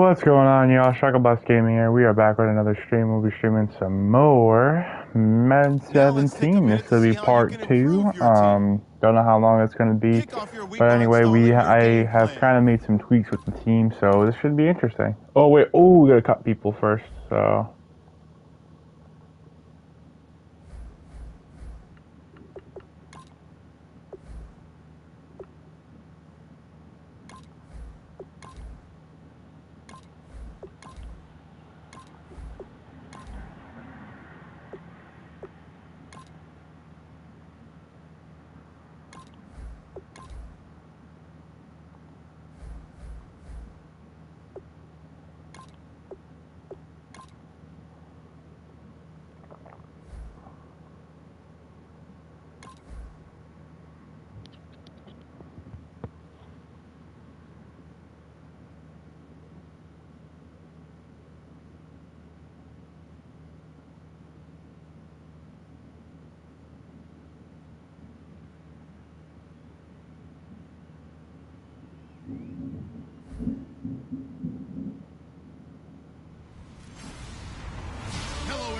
What's going on, y'all? Shacklebus Gaming here. We are back with another stream. We'll be streaming some more Madden 17. This will be part 2. Don't know how long it's going to be, but anyway, I have kind of made some tweaks with the team, so this should be interesting. Oh wait, we gotta cut people first. So.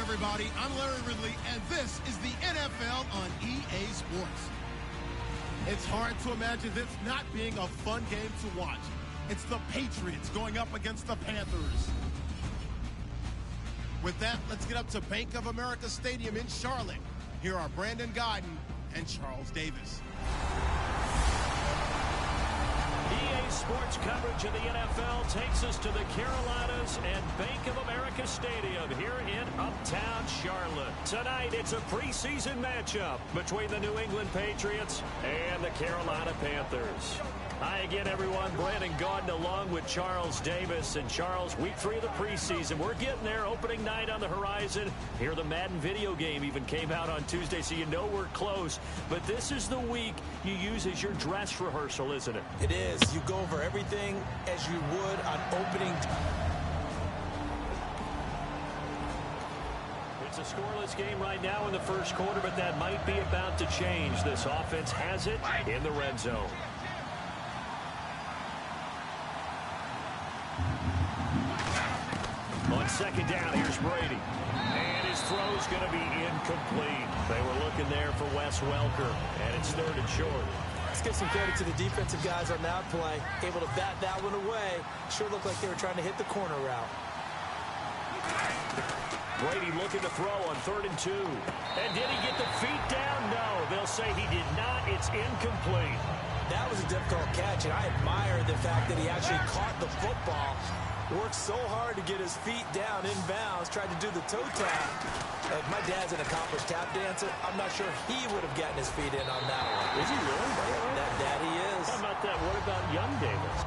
Everybody, I'm Larry Ridley, and this is the NFL on EA Sports. It's hard to imagine this not being a fun game to watch. It's the Patriots going up against the Panthers. With that, let's get up to Bank of America Stadium in Charlotte. Here are Brandon Guyton and Charles Davis. EA Sports coverage of the NFL takes us to the Carolinas and Bank of America Stadium here in uptown Charlotte. Tonight, it's a preseason matchup between the New England Patriots and the Carolina Panthers. Hi again, everyone. Brandon Guyton along with Charles Davis. And Charles, week 3 of the preseason. We're getting there. Opening night on the horizon. Here, the Madden video game even came out on Tuesday, so you know we're close. But this is the week you use as your dress rehearsal, isn't it? It is. You go over everything as you would on opening. It's a scoreless game right now in the first quarter, but that might be about to change. This offense has it in the red zone. On second down, here's Brady. And his throw's going to be incomplete. They were looking there for Wes Welker, and it's 3rd and short. Let's give some credit to the defensive guys on that play. Able to bat that one away. Sure looked like they were trying to hit the corner route. Brady looking to throw on 3rd and 2. And did he get the feet down? No. They'll say he did not. It's incomplete. That was a difficult catch, and I admire the fact that he actually caught the football. Worked so hard to get his feet down inbounds, tried to do the toe tap. My dad's an accomplished tap dancer. I'm not sure he would have gotten his feet in on that one. Is he really? That he is. How about that? What about young Davis?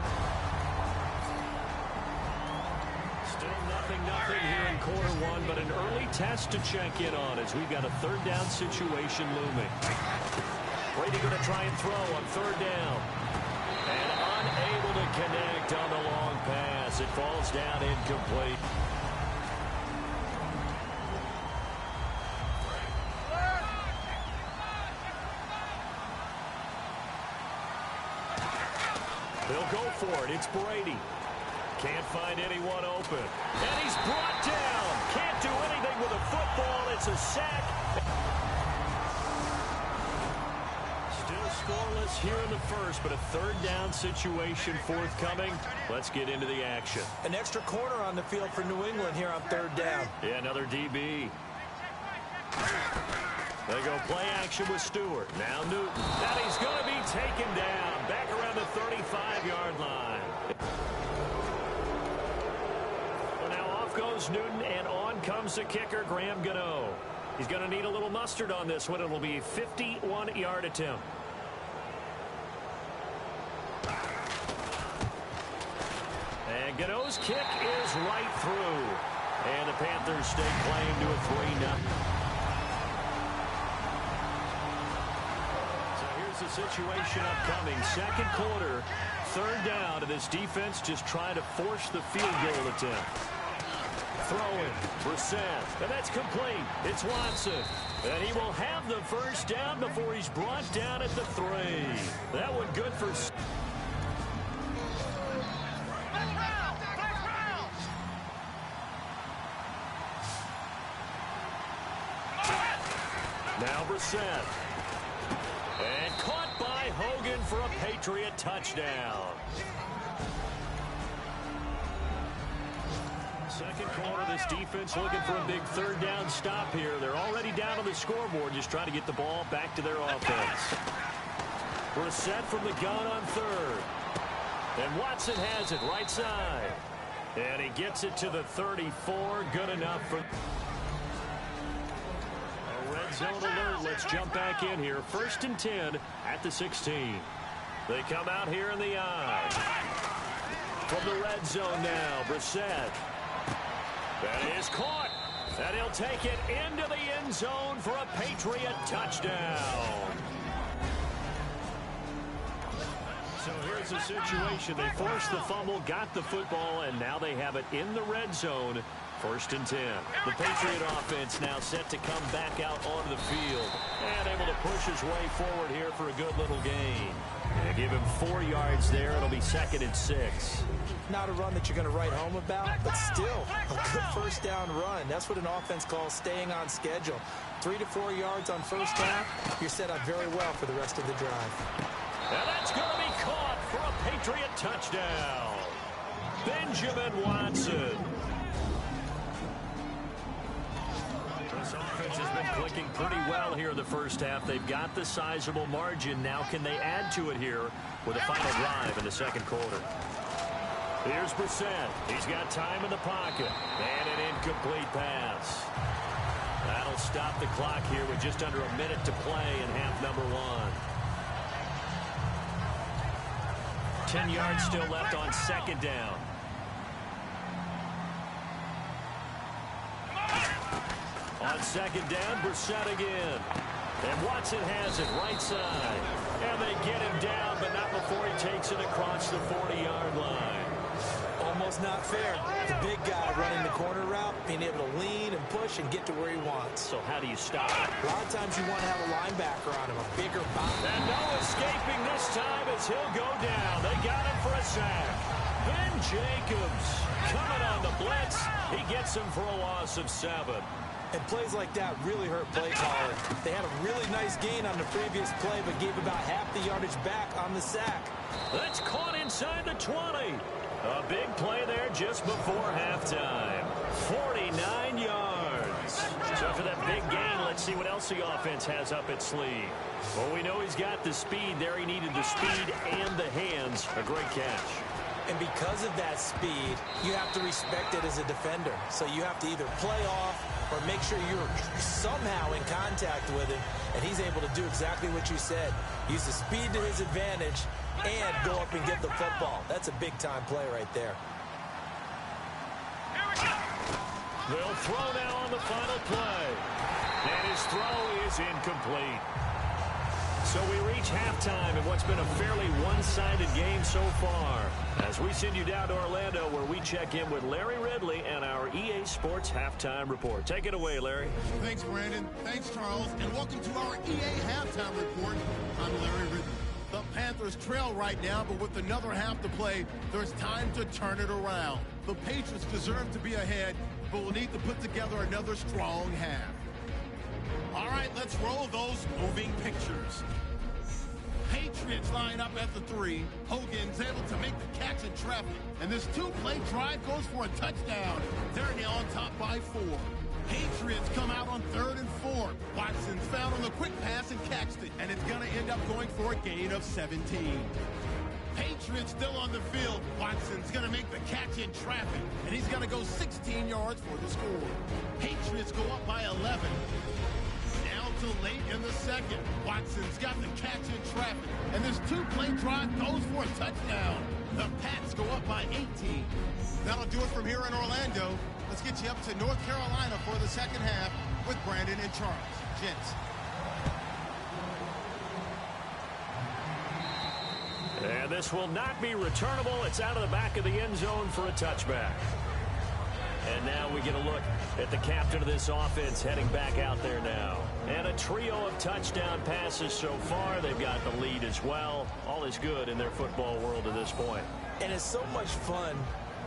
Still nothing here in quarter 1, but an early test to check in on as we've got a 3rd down situation looming. Brady going to try and throw on 3rd down. And unable to connect on the long pass. It falls down incomplete. They'll go for it. It's Brady. Can't find anyone open. And he's brought down. Can't do anything with a football. It's a sack. Scoreless here in the first, but a 3rd down situation forthcoming. Let's get into the action. An extra corner on the field for New England here on 3rd down. Yeah, another DB. They go play action with Stewart. Now Newton. And he's going to be taken down. Back around the 35-yard line. Well, now off goes Newton, and on comes the kicker, Graham Gano. He's going to need a little mustard on this one. It'll be a 51-yard attempt. And Gano's kick is right through. And the Panthers stake claim to a 3-0. So here's the situation upcoming. 2nd quarter, 3rd down, and this defense just trying to force the field goal attempt. Throwing, Brissett, and that's complete. It's Watson. And he will have the 1st down before he's brought down at the 3. That one good for... Now Brissett. And caught by Hogan for a Patriot touchdown. Second quarter, this defense looking for a big third down stop here. They're already down on the scoreboard, just trying to get the ball back to their offense. Brissett from the gun on third. And Watson has it right side. And he gets it to the 34. Good enough for a red zone alert. Let's jump back in here. 1st and 10 at the 16. They come out here in the eye. From the red zone now, Brissett. That is caught. And he'll take it into the end zone for a Patriot touchdown. So here's the situation. They forced the fumble, got the football, and now they have it in the red zone. 1st and 10. The Patriot offense now set to come back out onto the field and able to push his way forward here for a good little gain. And give him 4 yards there. It'll be 2nd and 6. Not a run that you're going to write home about, but still a good first down run. That's what an offense calls staying on schedule. 3 to 4 yards on first down. You're set up very well for the rest of the drive. And that's going to be caught for a Patriot touchdown. Benjamin Watson. This offense has been clicking pretty well here in the first half. They've got the sizable margin. Now can they add to it here with a final drive in the second quarter? Here's Brissett. He's got time in the pocket. And an incomplete pass. That'll stop the clock here with just under a minute to play in half number 1. 10 yards still left on 2nd down. On 2nd down, Brissett again. And Watson has it right side. And they get him down, but not before he takes it across the 40-yard line. Almost not fair. The big guy running the corner route, being able to lean and push and get to where he wants. So how do you stop it? A lot of times you want to have a linebacker on him, a bigger body. And no escaping this time as he'll go down. They got him for a sack. Ben Jacobs coming on the blitz. He gets him for a loss of 7. And plays like that really hurt play calling. They had a really nice gain on the previous play, but gave about half the yardage back on the sack. That's caught inside the 20. A big play there just before halftime. 49 yards. So for that big gain, let's see what else the offense has up its sleeve. Well, we know he's got the speed there. He needed the speed and the hands. A great catch. And because of that speed, you have to respect it as a defender. So you have to either play off or make sure you're somehow in contact with him. And he's able to do exactly what you said. Use the speed to his advantage and go up and get the football. That's a big-time play right there. They'll throw now on the final play. And his throw is incomplete. So we reach halftime in what's been a fairly one-sided game so far. As we send you down to Orlando, where we check in with Larry Ridley and our EA Sports Halftime Report. Take it away, Larry. Thanks, Brandon. Thanks, Charles. And welcome to our EA Halftime Report. I'm Larry Ridley. The Panthers trail right now, but with another half to play, there's time to turn it around. The Patriots deserve to be ahead, but will need to put together another strong half. All right, let's roll those moving pictures. Patriots line up at the 3. Hogan's able to make the catch in traffic. And this 2-play drive goes for a touchdown. They're now on top by 4. Patriots come out on 3rd and 4. Watson's found on the quick pass and catched it. And it's going to end up going for a gain of 17. Patriots still on the field. Watson's going to make the catch in traffic. And he's going to go 16 yards for the score. Patriots go up by 11. Late in the second. Watson's got the catch in traffic. And this 2-play drive goes for a touchdown. The Pats go up by 18. That'll do it from here in Orlando. Let's get you up to North Carolina for the second half with Brandon and Charles. Gents. And this will not be returnable. It's out of the back of the end zone for a touchback. And now we get a look at the captain of this offense heading back out there now. And a trio of touchdown passes so far. They've got the lead as well. All is good in their football world at this point. And it's so much fun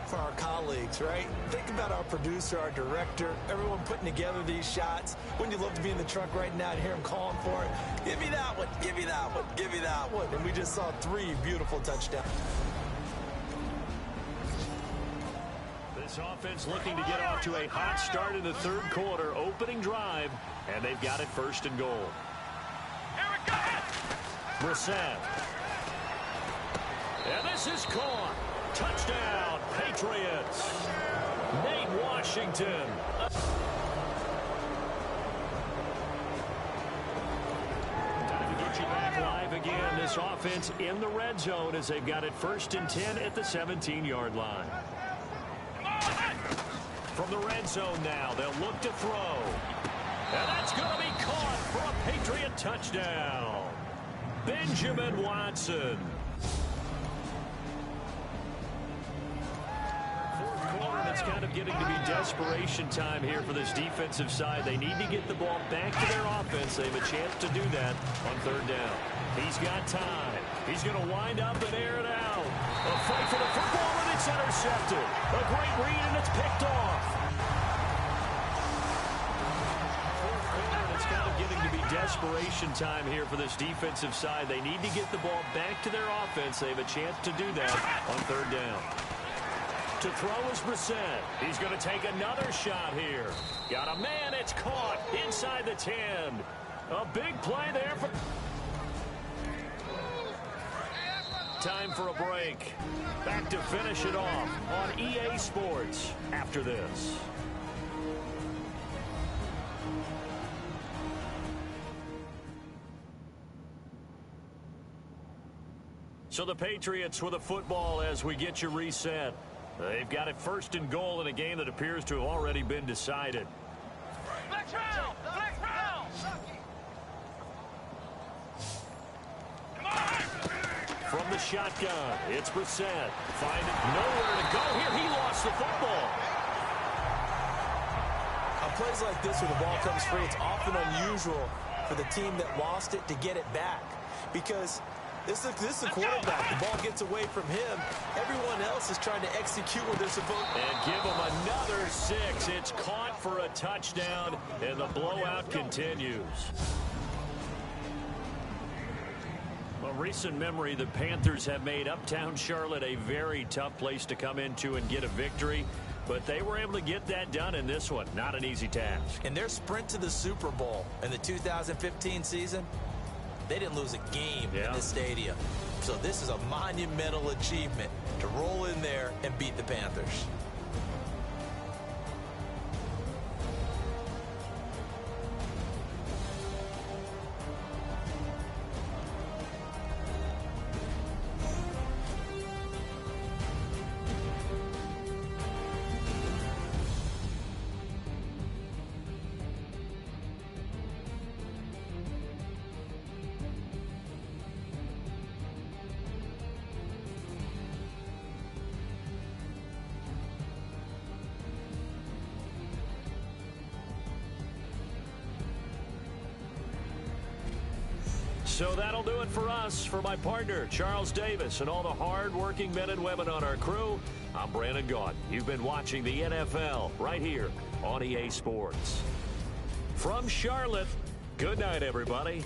for our colleagues, right? Think about our producer, our director, everyone putting together these shots. Wouldn't you love to be in the truck right now and hear him calling for it? Give me that one, give me that one, give me that one. And we just saw 3 beautiful touchdowns. This offense looking to get off to a hot start in the third quarter, opening drive, and they've got it 1st and goal. Here we go! Brissett. And this is caught. Touchdown, Patriots. Nate Washington. Time to get you back live again. This offense in the red zone as they've got it 1st and 10 at the 17-yard line. From the red zone now, they'll look to throw. And that's going to be caught for a Patriot touchdown. Benjamin Watson. Fourth quarter, and it's kind of getting to be desperation time here for this defensive side. They need to get the ball back to their offense. They have a chance to do that on 3rd down. He's got time. He's going to wind up and air it out. A fight for the football, and it's intercepted. A great read, and it's picked off. Fourth quarter, and it's kind of getting to be desperation time here for this defensive side. They need to get the ball back to their offense. They have a chance to do that on 3rd down. To throw is Brissett. He's going to take another shot here. Got a man. It's caught inside the 10. A big play there for... Time for a break. Back to finish it off on EA Sports after this. So the Patriots with a football as we get you reset. They've got it 1st and goal in a game that appears to have already been decided. Black Brown! Black Brown! Come on! From the shotgun, it's Brissett. Finding nowhere to go here. He lost the football. On plays like this where the ball comes free, it's often unusual for the team that lost it to get it back. Because this is a quarterback. The ball gets away from him. Everyone else is trying to execute what they're supposed to. And give him another 6. It's caught for a touchdown, and the blowout continues. Well, recent memory, the Panthers have made uptown Charlotte a very tough place to come into and get a victory. But they were able to get that done in this one. Not an easy task. And their sprint to the Super Bowl in the 2015 season, they didn't lose a game in this stadium. So this is a monumental achievement to roll in there and beat the Panthers. So that'll do it for us. For my partner, Charles Davis, and all the hard-working men and women on our crew, I'm Brandon Gaudin. You've been watching the NFL right here on EA Sports. From Charlotte, good night, everybody.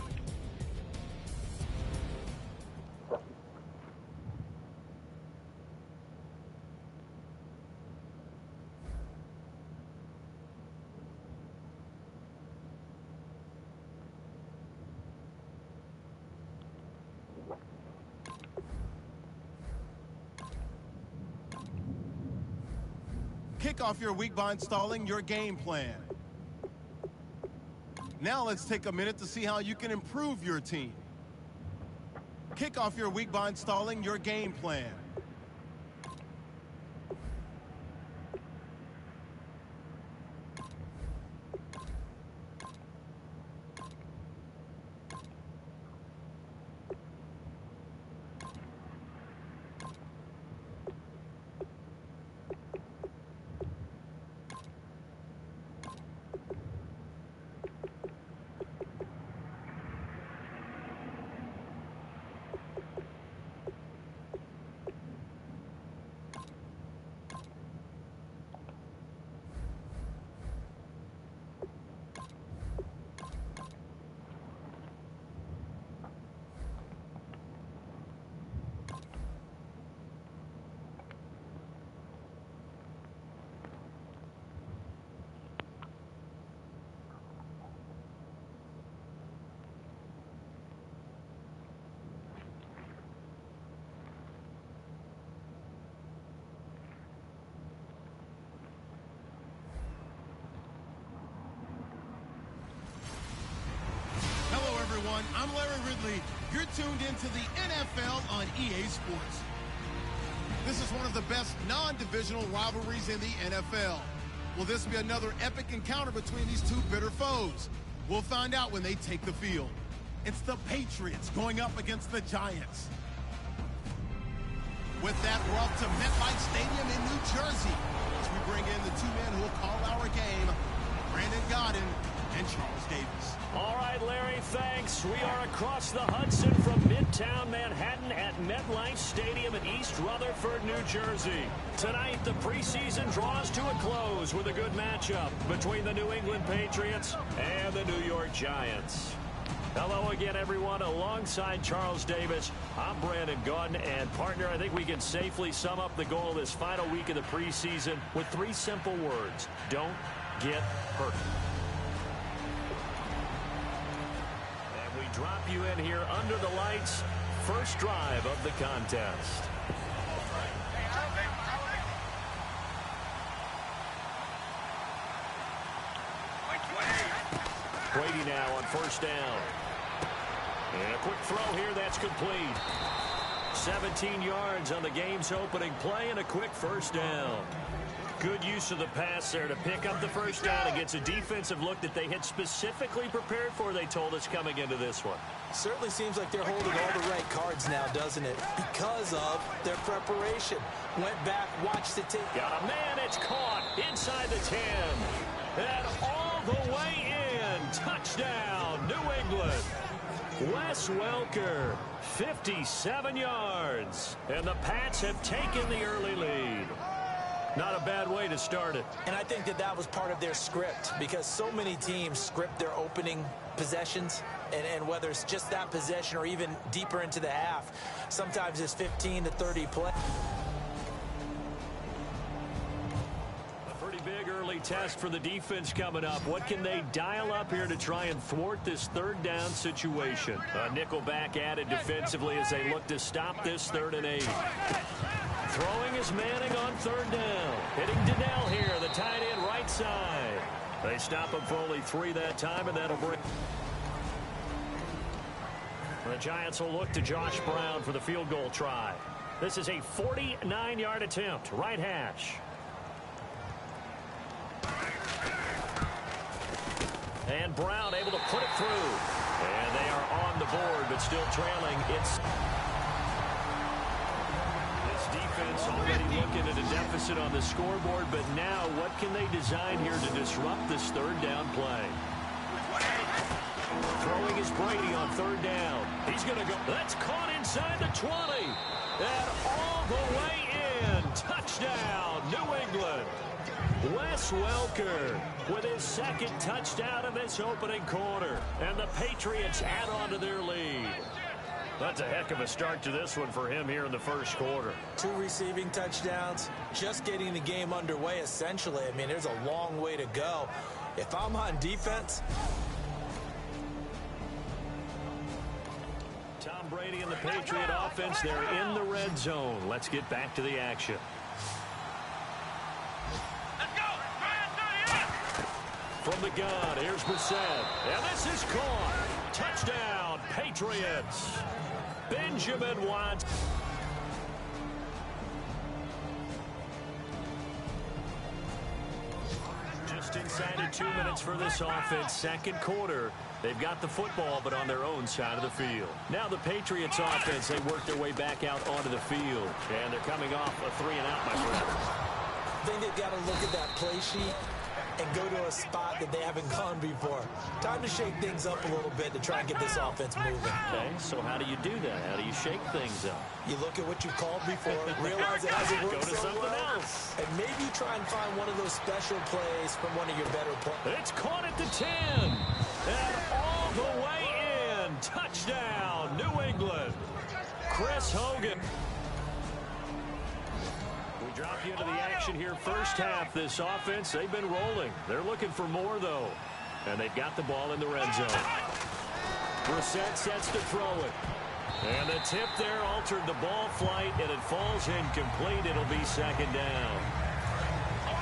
Kick off your week by installing your game plan. Now let's take a minute to see how you can improve your team. Kick off your week by installing your game plan. I'm Larry Ridley. You're tuned into the NFL on EA Sports. This is one of the best non-divisional rivalries in the NFL. Will this be another epic encounter between these two bitter foes? We'll find out when they take the field. It's the Patriots going up against the Giants. With that, we're off to MetLife Stadium in New Jersey as we bring in the two men who will call our game, Brandon Gaudin and Charles Davis. All right, Larry, thanks. We are across the Hudson from Midtown Manhattan at MetLife Stadium in East Rutherford, New Jersey. Tonight, the preseason draws to a close with a good matchup between the New England Patriots and the New York Giants. Hello again, everyone. Alongside Charles Davis, I'm Brandon Gaudin, and partner, I think we can safely sum up the goal of this final week of the preseason with 3 simple words. Don't get hurt. And we drop you in here under the lights. First drive of the contest. Brady now on first down. And a quick throw here, that's complete. 17 yards on the game's opening play and a quick first down. Good use of the pass there to pick up the first down against a defensive look that they had specifically prepared for, they told us, coming into this one. Certainly seems like they're holding all the right cards now, doesn't it? Because of their preparation. Went back, watched the tape. Got a man, it's caught inside the 10. And all the way in. Touchdown, New England. Wes Welker, 57 yards. And the Pats have taken the early lead. Not a bad way to start it. And I think that that was part of their script, because so many teams script their opening possessions, and whether it's just that possession or even deeper into the half, sometimes it's 15 to 30 play. A pretty big early test for the defense coming up. What can they dial up here to try and thwart this third down situation? A nickel back added defensively as they look to stop this 3rd and 8. Throwing is Manning on third down. Hitting Donnell here, the tight end right side. They stop him for only 3 that time, and that'll bring... The Giants will look to Josh Brown for the field goal try. This is a 49-yard attempt, right hash. And Brown able to put it through. And they are on the board, but still trailing. It's... Defense already looking at a deficit on the scoreboard, but now what can they design here to disrupt this third down play? Throwing is Brady on third down. He's going to go. That's caught inside the 20. And all the way in. Touchdown, New England. Wes Welker with his 2nd touchdown in this opening quarter. And the Patriots add on to their lead. That's a heck of a start to this one for him here in the first quarter. 2 receiving touchdowns, just getting the game underway, essentially. I mean, there's a long way to go. If I'm on defense... Tom Brady and the Patriot offense, they're in the red zone. Let's get back to the action. Let's go! From the gun, here's Brissett. And this is caught. Touchdown, Patriots. Benjamin Watts. Just inside of 2 minutes for this offense. Second quarter. They've got the football, but on their own side of the field. Now the Patriots offense, they work their way back out onto the field. And they're coming off a 3-and-out, my friend. I think they've got to look at that play sheet and go to a spot that they haven't gone before. Time to shake things up a little bit to try and get this offense moving. Okay, so how do you do that? How do you shake things up? You look at what you called before, realize it hasn't worked Go to so something well, else. and maybe try and find one of those special plays from one of your better players. It's caught at the 10. And all the way in. Touchdown, New England. Chris Hogan. We drop you into the action here first half. This offense, they've been rolling. They're looking for more, though. And they've got the ball in the red zone. Brissett sets to throw it. And the tip there altered the ball flight, and it falls incomplete. It'll be 2nd down.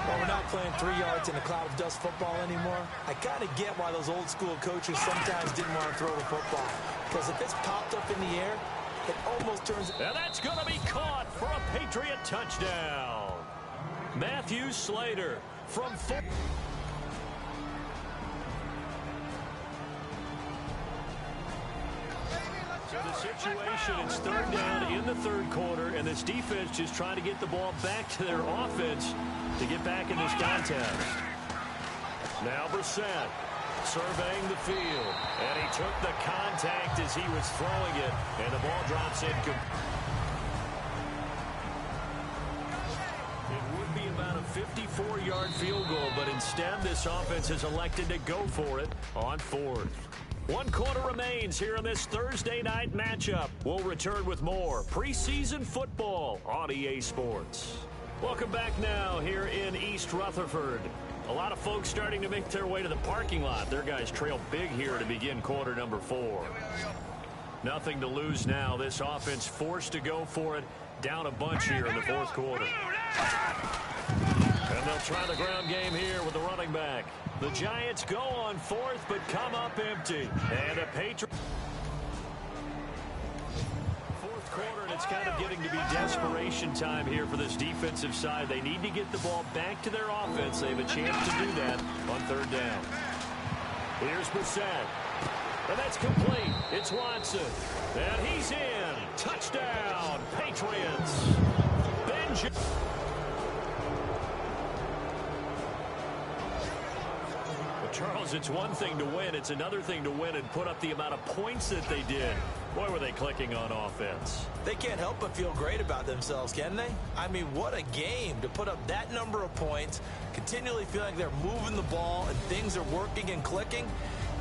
Well, we're not playing 3 yards in a cloud of dust football anymore. I kind of get why those old school coaches sometimes didn't want to throw the football. Because if it's popped up in the air, it almost turns... And that's going to be caught for a Patriot touchdown. Matthew Slater from... So the situation is third down in the third quarter, and this defense just trying to get the ball back to their offense to get back in this contest. Now Brissett surveying the field, and he took the contact as he was throwing it, and the ball drops in. It would be about a 54-yard field goal, but instead this offense has elected to go for it on fourth. 1 quarter remains here in this Thursday night matchup. We'll return with more preseason football on EA Sports. Welcome back now here in East Rutherford. A lot of folks starting to make their way to the parking lot. Their guys trail big here to begin quarter number 4. Nothing to lose now. This offense forced to go for it. Down a bunch here in the fourth quarter. And they'll try the ground game here with the running back. The Giants go on fourth, but come up empty. And a Patriot. Fourth quarter, and it's kind of getting to be desperation time here for this defensive side. They need to get the ball back to their offense. They have a chance to do that on third down. Here's Brissett. And that's complete. It's Watson. And he's in. Touchdown, Patriots. Benjamin. Charles, it's one thing to win. It's another thing to win and put up the amount of points that they did. Boy, were they clicking on offense. They can't help but feel great about themselves, can they? I mean, what a game to put up that number of points, continually feel like they're moving the ball and things are working and clicking.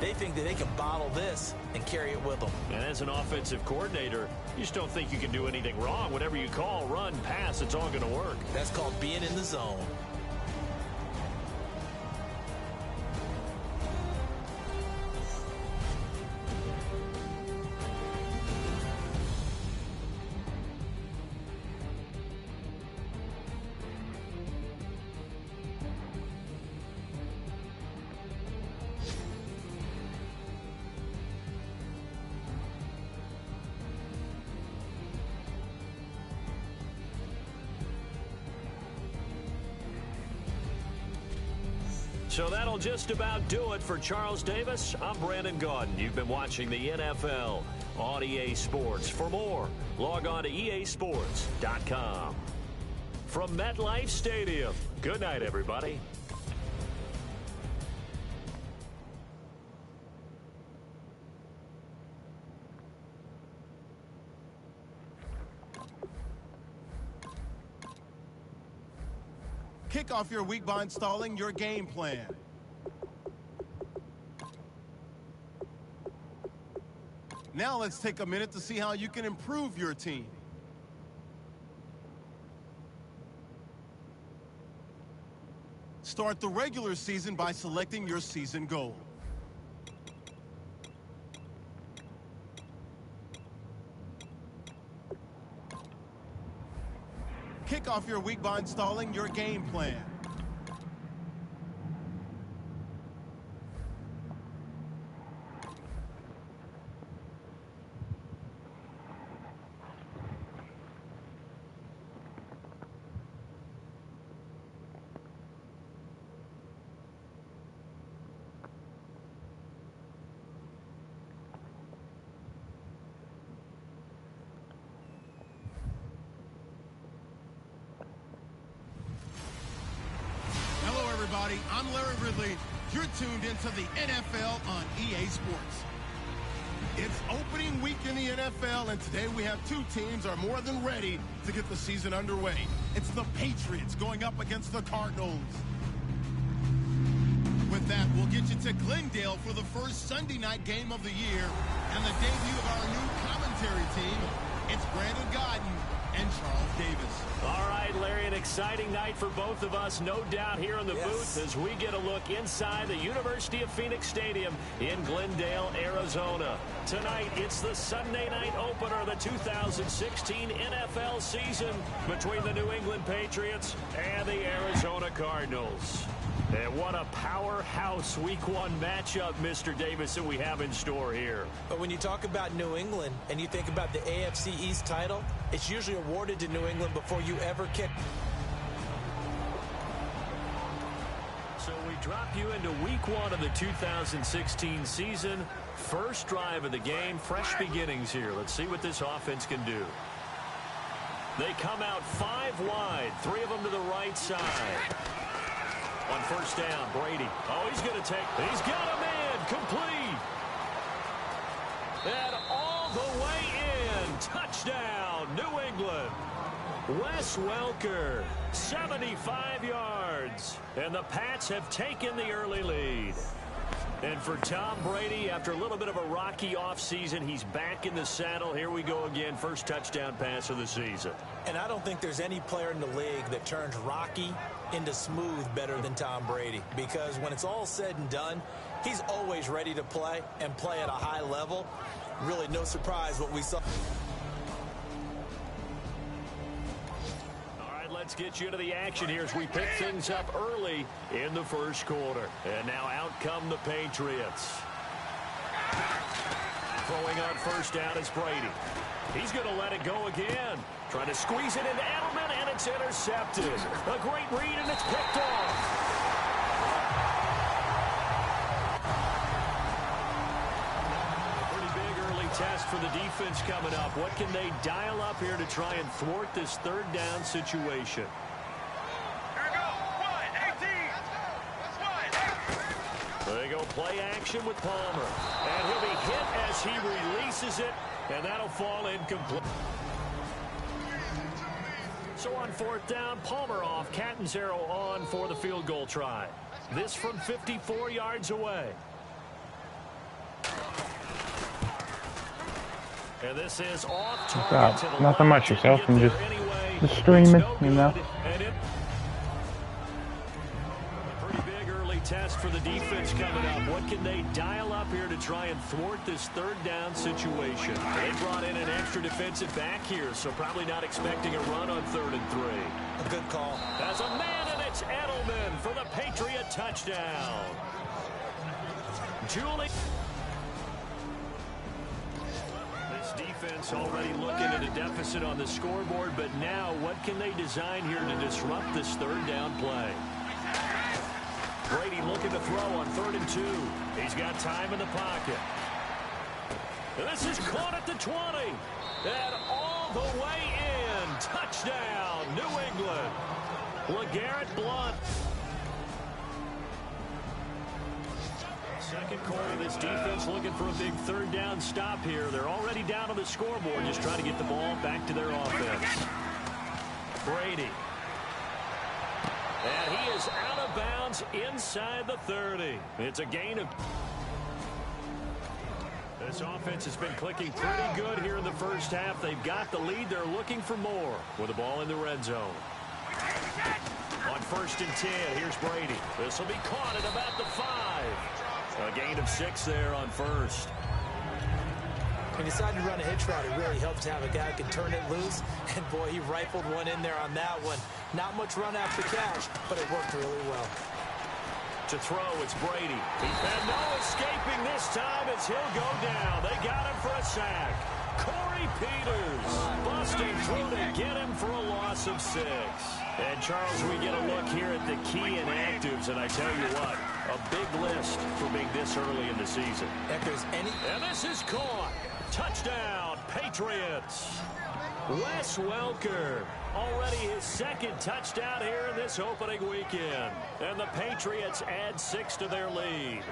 They think that they can bottle this and carry it with them. And as an offensive coordinator, you just don't think you can do anything wrong. Whatever you call, run, pass, it's all going to work. That's called being in the zone. So that'll just about do it for Charles Davis. I'm Brandon Gaudin. You've been watching the NFL on EA Sports. For more, log on to easports.com. From MetLife Stadium, good night, everybody. Kick off your week by installing your game plan. Now let's take a minute to see how you can improve your team. Start the regular season by selecting your season goal. Kick off your week by installing your game plan. I'm Larry Ridley. You're tuned into the NFL on EA Sports. It's opening week in the NFL, and today we have two teams are more than ready to get the season underway. It's the Patriots going up against the Cardinals. With that, we'll get you to Glendale for the first Sunday night game of the year and the debut of our new commentary team. It's Brandon Gaudin and Charles Davis. All right, Larry, an exciting night for both of us, no doubt, here in the booth as we get a look inside the University of Phoenix Stadium in Glendale, Arizona. Tonight, it's the Sunday night opener of the 2016 NFL season between the New England Patriots and the Arizona Cardinals. And what a powerhouse Week 1 matchup, Mr. Davis, that we have in store here. But when you talk about New England and you think about the AFC East title, it's usually awarded to New England before you ever kick. So we drop you into Week 1 of the 2016 season. First drive of the game, fresh beginnings here. Let's see what this offense can do. They come out 5 wide, 3 of them to the right side. On first down, Brady. Oh, he's going to take. He's got him in. Complete. And all the way in. Touchdown, New England. Wes Welker, 75 yards. And the Pats have taken the early lead. And for Tom Brady, after a little bit of a rocky offseason, he's back in the saddle. Here we go again. First touchdown pass of the season. And I don't think there's any player in the league that turns rocky into smooth better than Tom Brady. Because when it's all said and done, he's always ready to play and play at a high level. Really no surprise what we saw. Let's get you to the action here as we pick things up early in the first quarter. And now out come the Patriots. Throwing on first down is Brady. He's going to let it go again. Trying to squeeze it into Edelman, and it's intercepted. A great read, and it's picked off. Test for the defense coming up. What can they dial up here to try and thwart this third down situation? Here we go. 1, 18. There you go. Play action with Palmer. And he'll be hit as he releases it, and that'll fall incomplete. So on fourth down, Palmer off. Catanzaro on for the field goal try. This from 54 yards away. And this is off target to the nothing much yourself and just streaming, you know. A pretty big early test for the defense coming up. What can they dial up here to try and thwart this third down situation? They brought in an extra defensive back here, so probably not expecting a run on 3rd and 3. A good call. As a man, and it's Edelman for the Patriot touchdown. Julie. Defense already looking at a deficit on the scoreboard, but now what can they design here to disrupt this third down play? Brady looking to throw on 3rd and 2. He's got time in the pocket. This is caught at the 20. And all the way in. Touchdown, New England. LeGarrette Blount. Second quarter, this defense looking for a big third down stop here. They're already down on the scoreboard, just trying to get the ball back to their offense. Brady. And he is out of bounds inside the 30. It's a gain of... This offense has been clicking pretty good here in the first half. They've got the lead. They're looking for more with the ball in the red zone. On 1st and 10, here's Brady. This will be caught at about the 5. A gain of 6 there on 1st. When you decide to run a hitch route, it really helps to have a guy who can turn it loose. And, boy, he rifled one in there on that one. Not much run after catch, but it worked really well. To throw, it's Brady. And no escaping this time as he'll go down. They got him for a sack. Corey Peters busting through to get him for a loss of 6. And, Charles, we get a look here at the key inactives, and I tell you what, a big list for being this early in the season. If there's any... And this is caught. Touchdown, Patriots. Wes Welker, already his 2nd touchdown here in this opening weekend. And the Patriots add 6 to their lead.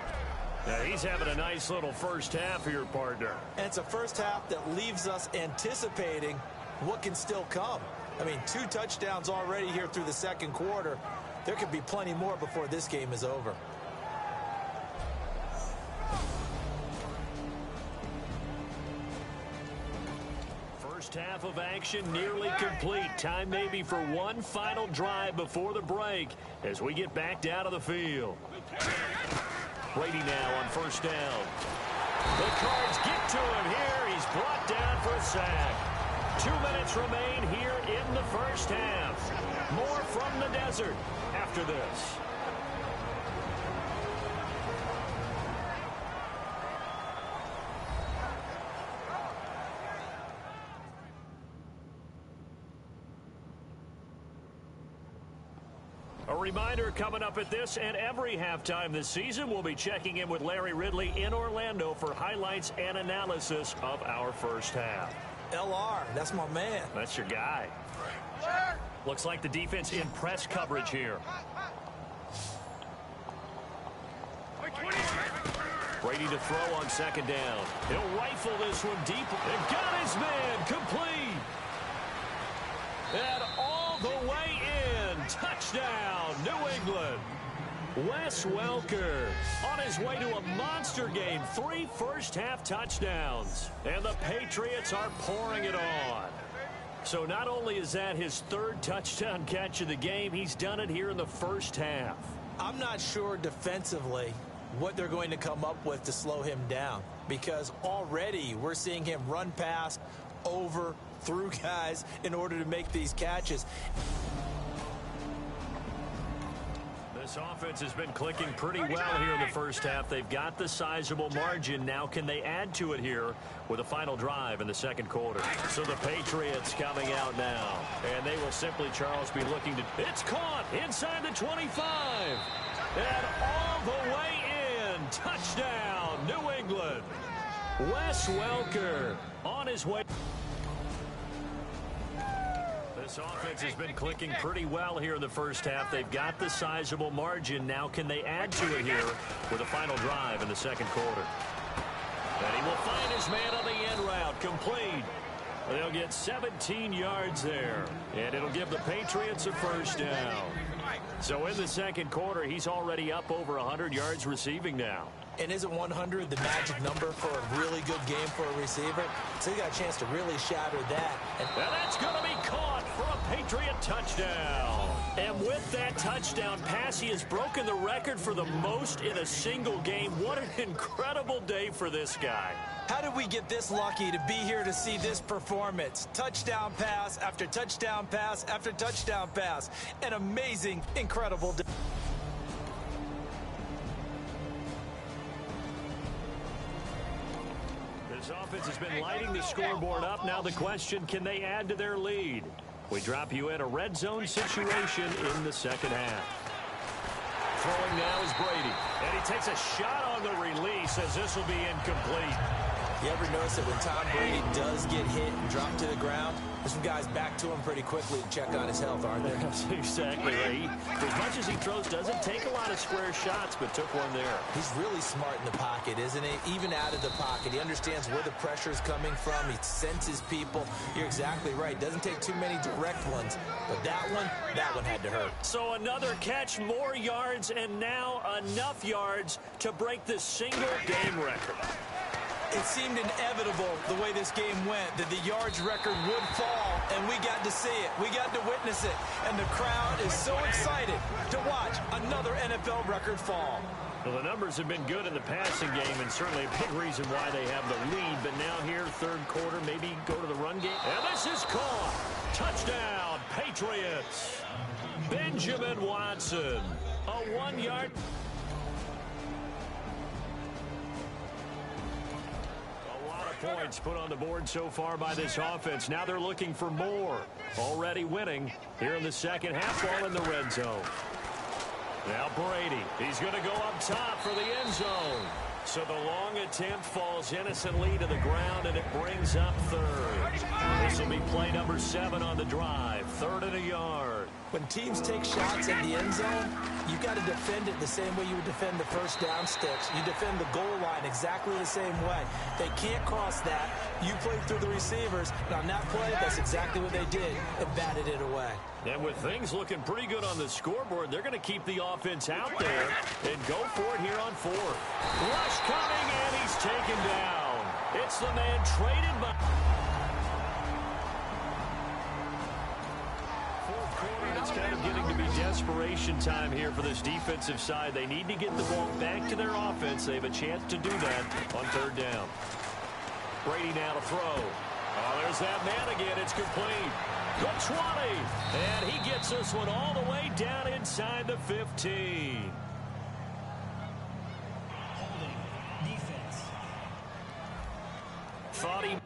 Now, he's having a nice little first half here, partner. And it's a first half that leaves us anticipating what can still come. I mean, 2 touchdowns already here through the second quarter. There could be plenty more before this game is over. First half of action nearly complete. Time maybe for one final drive before the break as we get back down to the field. Brady now on 1st down. The Cards get to him here. He's brought down for a sack. 2 minutes remain here in the first half. More from the desert after this. A reminder coming up at this and every halftime this season, we'll be checking in with Larry Ridley in Orlando for highlights and analysis of our first half. LR, that's my man. That's your guy. Looks like the defense in press coverage here. Brady to throw on second down. He'll rifle this one deep. And got his man complete. And all the way in. Touchdown, New England. Wes Welker on his way to a monster game. 3 first-half touchdowns. And the Patriots are pouring it on. So not only is that his 3rd touchdown catch of the game, he's done it here in the first half. I'm not sure defensively what they're going to come up with to slow him down, because already we're seeing him run past, over, through guys in order to make these catches. This offense has been clicking pretty well here in the first half. They've got the sizable margin. Now can they add to it here with a final drive in the second quarter? So the Patriots coming out now. And they will simply, Charles, be looking to... It's caught inside the 25. And all the way in. Touchdown, New England. Wes Welker on his way. This offense has been clicking pretty well here in the first half. They've got the sizable margin. Now can they add to it here with a final drive in the second quarter? And he will find his man on the end route. Complete. They'll get 17 yards there. And it'll give the Patriots a first down. So in the second quarter, he's already up over 100 yards receiving now. And isn't 100 the magic number for a really good game for a receiver? So he got a chance to really shatter that. And that's going to be caught for a Patriot touchdown. And with that touchdown pass, he has broken the record for the most in a single game. What an incredible day for this guy. How did we get this lucky to be here to see this performance? Touchdown pass after touchdown pass after touchdown pass. An amazing, incredible day. This offense has been lighting the scoreboard up. Now the question, can they add to their lead? We drop you in a red zone situation in the second half. Throwing now is Brady. And he takes a shot on the release as this will be incomplete. You ever notice that when Tom Brady does get hit and drop to the ground, there's some guys back to him pretty quickly to check on his health, aren't there? That's exactly right. As much as he throws, doesn't take a lot of square shots, but took one there. He's really smart in the pocket, isn't he? Even out of the pocket. He understands where the pressure is coming from. He senses people. You're exactly right. Doesn't take too many direct ones. But that one had to hurt. So another catch, more yards, and now enough yards to break the single-game record. It seemed inevitable the way this game went that the yards record would fall, and we got to see it. We got to witness it, and the crowd is so excited to watch another NFL record fall. Well, the numbers have been good in the passing game, and certainly a big reason why they have the lead. But now here, third quarter, maybe go to the run game. And this is caught. Touchdown, Patriots. Benjamin Watson, a 1-yard... points put on the board so far by this offense. Now they're looking for more. Already winning here in the second half, ball in the red zone. Now Brady, he's going to go up top for the end zone. So the long attempt falls innocently to the ground, and it brings up third. This will be play number 7 on the drive. 3rd and a yard. When teams take shots at the end zone, you've got to defend it the same way you would defend the first down sticks. You defend the goal line exactly the same way. They can't cross that. You played through the receivers. And on that play, that's exactly what they did and batted it away. And with things looking pretty good on the scoreboard, they're going to keep the offense out there and go for it here on 4th. Rush coming, and he's taken down. It's the man traded by... Fourth quarter, it's kind of getting to be desperation time here for this defensive side. They need to get the ball back to their offense. They have a chance to do that on 3rd down. Brady now to throw. Oh, there's that man again. It's complete. The 20. And he gets this one all the way down inside the 15. Holding defense. Thought he...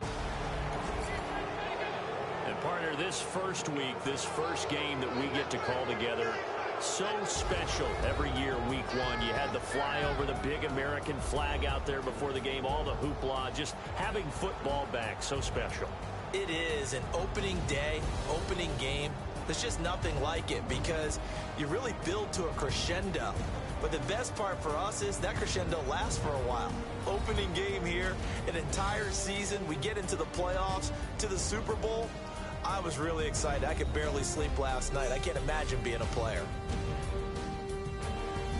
And partner, this first week, this first game that we get to call together, So special every year, week one. You had the flyover, the big American flag out there before the game, all the hoopla, just having football back, so special. It is an opening day, opening game. There's just nothing like it because you really build to a crescendo. But the best part for us is that crescendo lasts for a while. Opening game here, an entire season. We get into the playoffs, to the Super Bowl. I was really excited. I could barely sleep last night. I can't imagine being a player.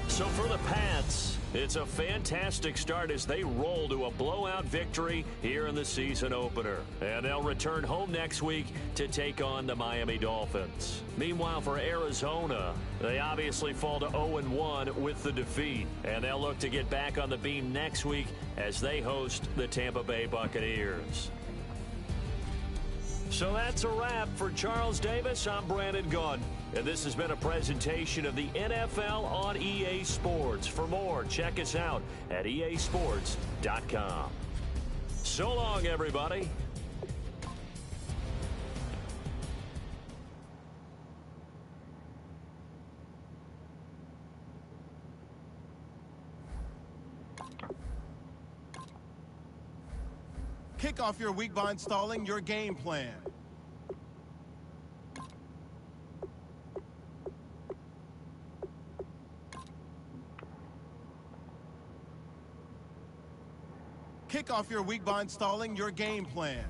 So for the Pats, it's a fantastic start as they roll to a blowout victory here in the season opener. And they'll return home next week to take on the Miami Dolphins. Meanwhile, for Arizona, they obviously fall to 0-1 with the defeat. And they'll look to get back on the beam next week as they host the Tampa Bay Buccaneers. So that's a wrap for Charles Davis. I'm Brandon Gunn. And this has been a presentation of the NFL on EA Sports. For more, check us out at easports.com. So long, everybody. Kick off your week by installing your game plan. Kick off your week by installing your game plan.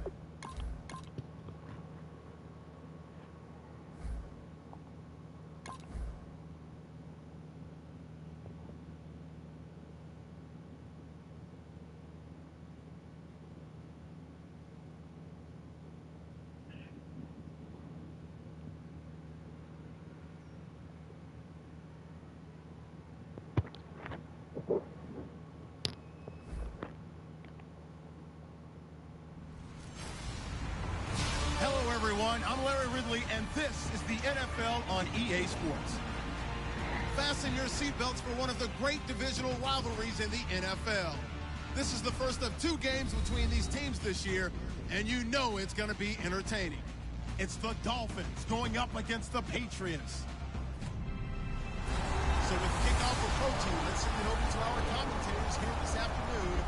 Everyone, I'm Larry Ridley, and this is the NFL on EA Sports. Fasten your seatbelts for one of the great divisional rivalries in the NFL. This is the first of two games between these teams this year, and you know it's going to be entertaining. It's the Dolphins going up against the Patriots. So with kickoff approaching, let's send it over to our commentators here this afternoon,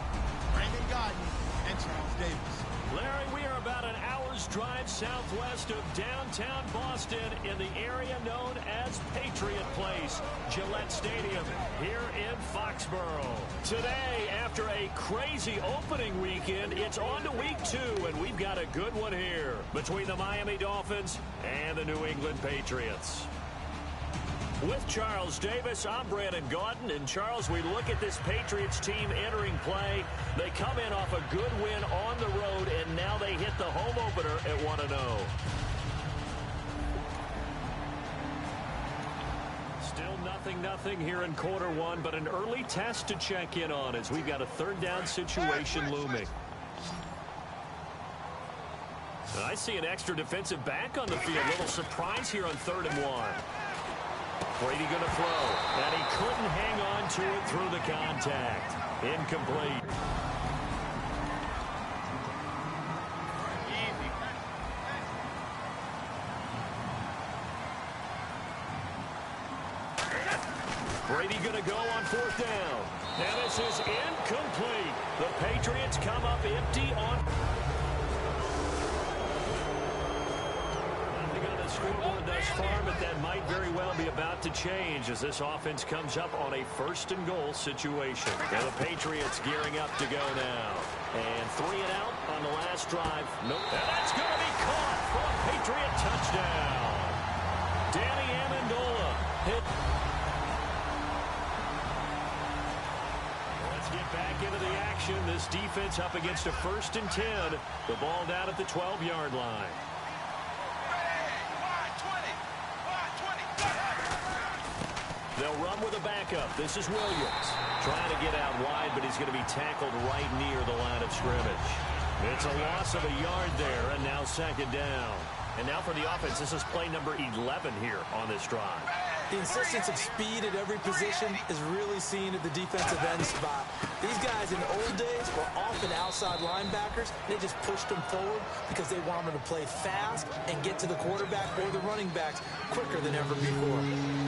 Brandon Gaudin and Charles Davis. Larry, we are about an hour's drive southwest of downtown Boston in the area known as Patriot Place, Gillette Stadium, here in Foxborough. Today, after a crazy opening weekend, it's on to week 2, and we've got a good one here between the Miami Dolphins and the New England Patriots. With Charles Davis, I'm Brandon Gaudin. And Charles, we look at this Patriots team entering play. They come in off a good win on the road, and now they hit the home opener at 1-0. Still 0-0 here in quarter one, but an early test to check in on as we've got a third down situation looming. And I see an extra defensive back on the field. A little surprise here on 3rd and 1. Brady going to throw, and he couldn't hang on to it through the contact. Incomplete. Brady going to go on 4th down. And this is incomplete. The Patriots come up empty on... Scoreboard thus far, but that might very well be about to change as this offense comes up on a 1st and goal situation. And the Patriots gearing up to go now. And 3 and out on the last drive. Nope. And that's going to be caught for a Patriot touchdown. Danny Amendola hit. Let's get back into the action. This defense up against a 1st and 10. The ball down at the 12-yard line. They'll run with a backup. This is Williams. Trying to get out wide, but he's going to be tackled right near the line of scrimmage. It's a loss of a yard there, and now 2nd down. And now for the offense, this is play number 11 here on this drive. The insistence of speed at every position is really seen at the defensive end spot. These guys in the old days were often outside linebackers. They just pushed them forward because they wanted them to play fast and get to the quarterback or the running backs quicker than ever before.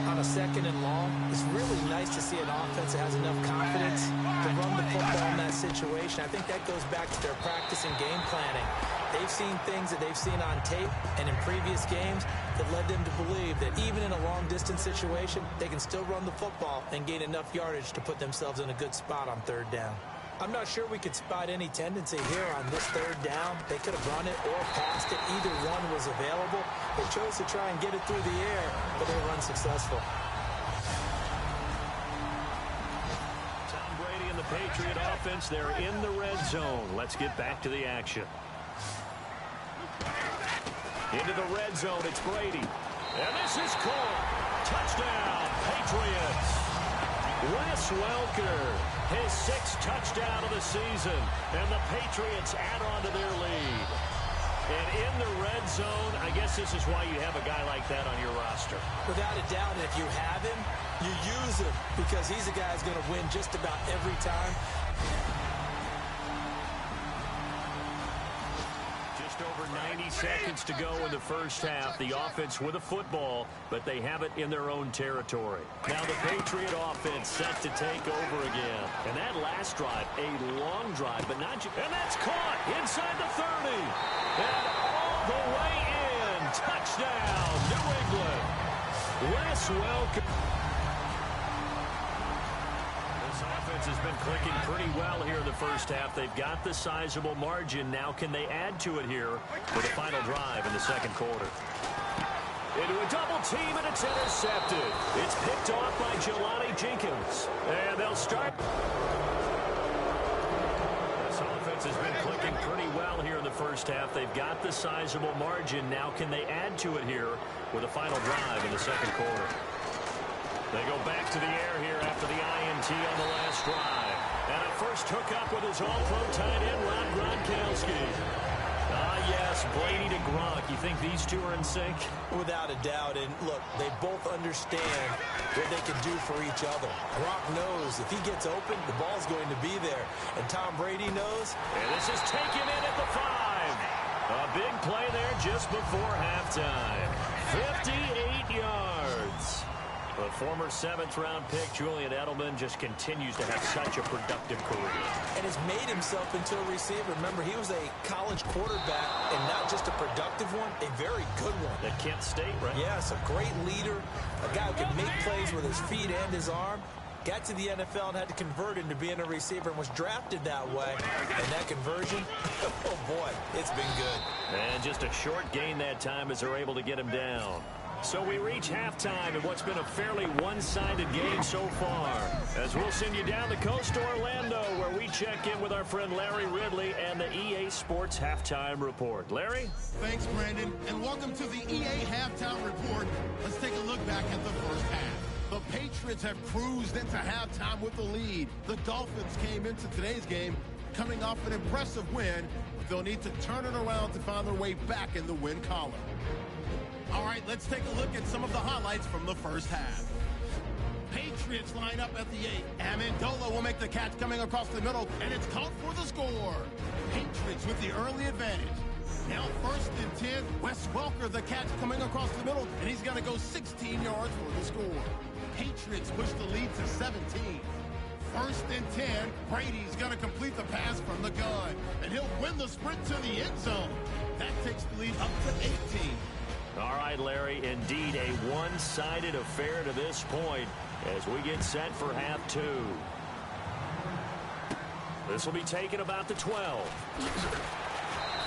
On a second and long, it's really nice to see an offense that has enough confidence to run the football in that situation. I think that goes back to their practice and game planning. They've seen things that they've seen on tape and in previous games that led them to believe that even in a long-distance situation, they can still run the football and gain enough yardage to put themselves in a good spot on third down. I'm not sure we could spot any tendency here on this third down. They could have run it or passed it. Either one was available. They chose to try and get it through the air, but they were unsuccessful. Tom Brady and the Patriot offense, they're in the red zone. Let's get back to the action. Into the red zone, it's Brady. And this is caught. Touchdown, Patriots. Wes Welker, his 6th touchdown of the season. And the Patriots add on to their lead. And in the red zone, I guess this is why you have a guy like that on your roster. Without a doubt, if you have him, you use him because he's a guy who's going to win just about every time. Just over 90 seconds to go in the first half. The offense with a football, but they have it in their own territory. Now the Patriot offense set to take over again. And that last drive, a long drive, but not just... And that's caught inside the 30. And all the way in. Touchdown, New England. Wes Welker. Has been clicking pretty well here in the first half. They've got the sizable margin. Now can they add to it here for the final drive in the second quarter? Into a double team, and it's intercepted. It's picked off by Jelani Jenkins. And they'll start. This offense has been clicking pretty well here in the first half. They've got the sizable margin. Now can they add to it here with a final drive in the second quarter? They go back to the air here after the INT on the last drive. And a first hookup with his all-pro tight end, Rob Gronkowski. Yes, Brady to Gronk. You think these two are in sync? Without a doubt. And look, they both understand what they can do for each other. Gronk knows if he gets open, the ball's going to be there. And Tom Brady knows. And this is taken in at the 5. A big play there just before halftime. 58 yards. The former 7th-round pick, Julian Edelman, just continues to have such a productive career. And has made himself into a receiver. Remember, he was a college quarterback, and not just a productive one, a very good one. At Kent State, right? Yes, a great leader, a guy who can make plays with his feet and his arm. Got to the NFL and had to convert into being a receiver and was drafted that way. And that conversion, oh boy, it's been good. And just a short gain that time as they're able to get him down. So we reach halftime in what's been a fairly one-sided game so far. As we'll send you down the coast to Orlando, where we check in with our friend Larry Ridley and the EA Sports Halftime Report. Larry? Thanks, Brandon, and welcome to the EA Halftime Report. Let's take a look back at the first half. The Patriots have cruised into halftime with the lead. The Dolphins came into today's game coming off an impressive win, but they'll need to turn it around to find their way back in the win column. All right, let's take a look at some of the highlights from the first half. Patriots line up at the 8. Amendola will make the catch coming across the middle, and it's caught for the score. Patriots with the early advantage. Now 1st and 10. Wes Welker the catch coming across the middle, and he's going to go 16 yards for the score. Patriots push the lead to 17. 1st and 10. Brady's going to complete the pass from the gun, and he'll win the sprint to the end zone. That takes the lead up to 18. All right, Larry, indeed a one-sided affair to this point as we get set for half 2. This will be taken about the 12.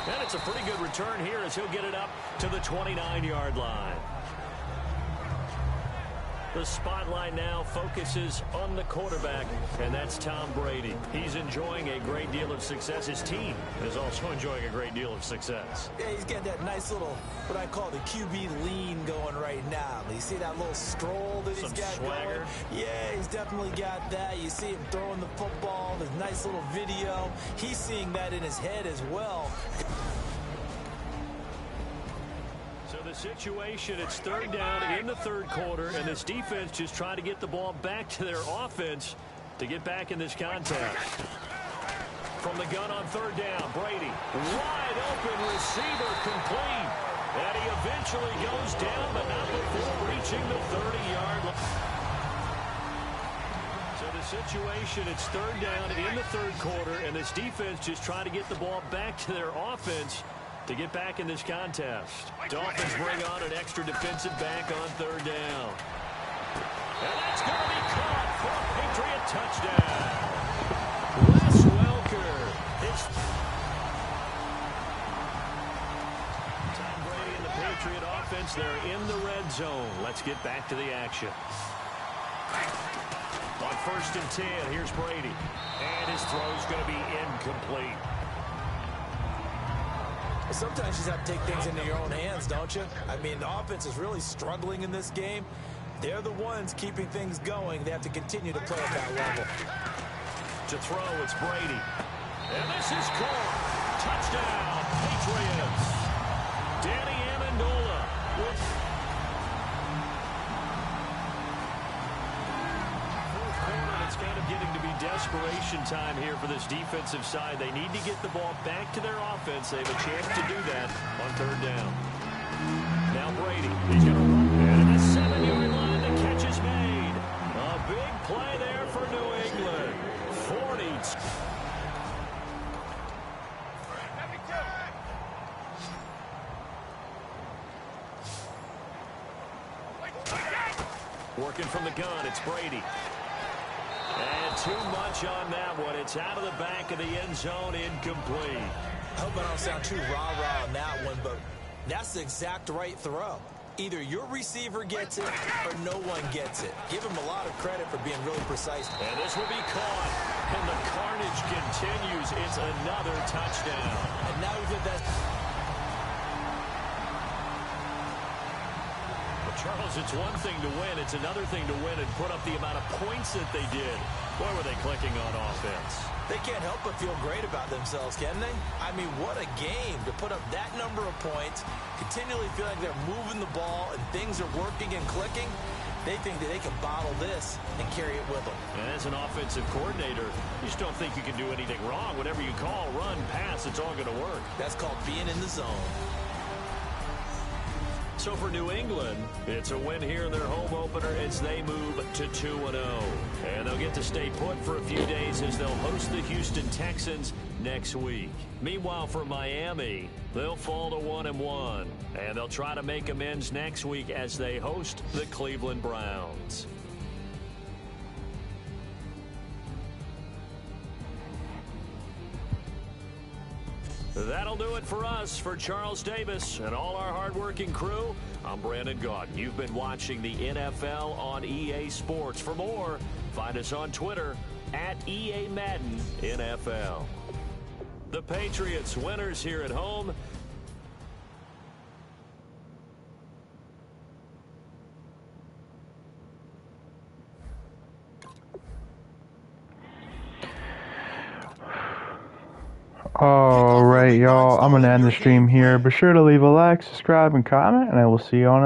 And it's a pretty good return here as he'll get it up to the 29-yard line. The spotlight now focuses on the quarterback, and that's Tom Brady. He's enjoying a great deal of success. His team is also enjoying a great deal of success. Yeah, he's got that nice little, what I call the QB lean going right now. You see that little stroll that he's got swagger going? Yeah, he's definitely got that. You see him throwing the football, this nice little video. He's seeing that in his head as well. So the situation, it's third down in the third quarter, and this defense just trying to get the ball back to their offense to get back in this contest. From the gun on third down, Brady. Wide open receiver, complete. And he eventually goes down, but not before reaching the 30-yard line. So the situation, it's third down in the third quarter, and this defense just trying to get the ball back to their offense to get back in this contest. Dolphins bring on an extra defensive back on third down. And that's going to be caught for a Patriot touchdown. Wes Welker. It's Tom Brady and the Patriot offense. They're in the red zone. Let's get back to the action. On 1st and 10, here's Brady. And his throw's going to be incomplete. Sometimes you just have to take things into your own hands, don't you? I mean, the offense is really struggling in this game. They're the ones keeping things going. They have to continue to play at that level. To throw, it's Brady. And this is caught. Touchdown, Patriots. Danny Amendola with fourth quarter. It's kind of getting to be desperation time here for this defensive side. They need to get the ball back to their offense. They have a chance to do that on third down. Now Brady. He's going to run. And at the 7-yard line, the catch is made. A big play there for New England. 40. Working from the gun, it's Brady. And too much on that one. It's out of the back of the end zone, incomplete. I hope I don't sound too rah-rah on that one, but that's the exact right throw. Either your receiver gets it or no one gets it. Give him a lot of credit for being really precise. And this will be caught. And the carnage continues. It's another touchdown. And now we've hit that. Well, Charles, it's one thing to win. It's another thing to win and put up the amount of points that they did. Boy, were they clicking on offense. They can't help but feel great about themselves, can they? I mean, what a game to put up that number of points, continually feel like they're moving the ball and things are working and clicking. They think that they can bottle this and carry it with them. And as an offensive coordinator, you just don't think you can do anything wrong. Whatever you call, run, pass, it's all going to work. That's called being in the zone. So for New England, it's a win here in their home opener as they move to 2-0. And they'll get to stay put for a few days as they'll host the Houston Texans next week. Meanwhile, for Miami, they'll fall to 1-1. And they'll try to make amends next week as they host the Cleveland Browns. That'll do it for us. For Charles Davis and all our hardworking crew, I'm Brandon Gaudin. You've been watching the NFL on EA Sports. For more, find us on Twitter at EA Madden NFL. The Patriots winners here at home. Alright, y'all. I'm going to end the stream here. Be sure to leave a like, subscribe, and comment, and I will see you on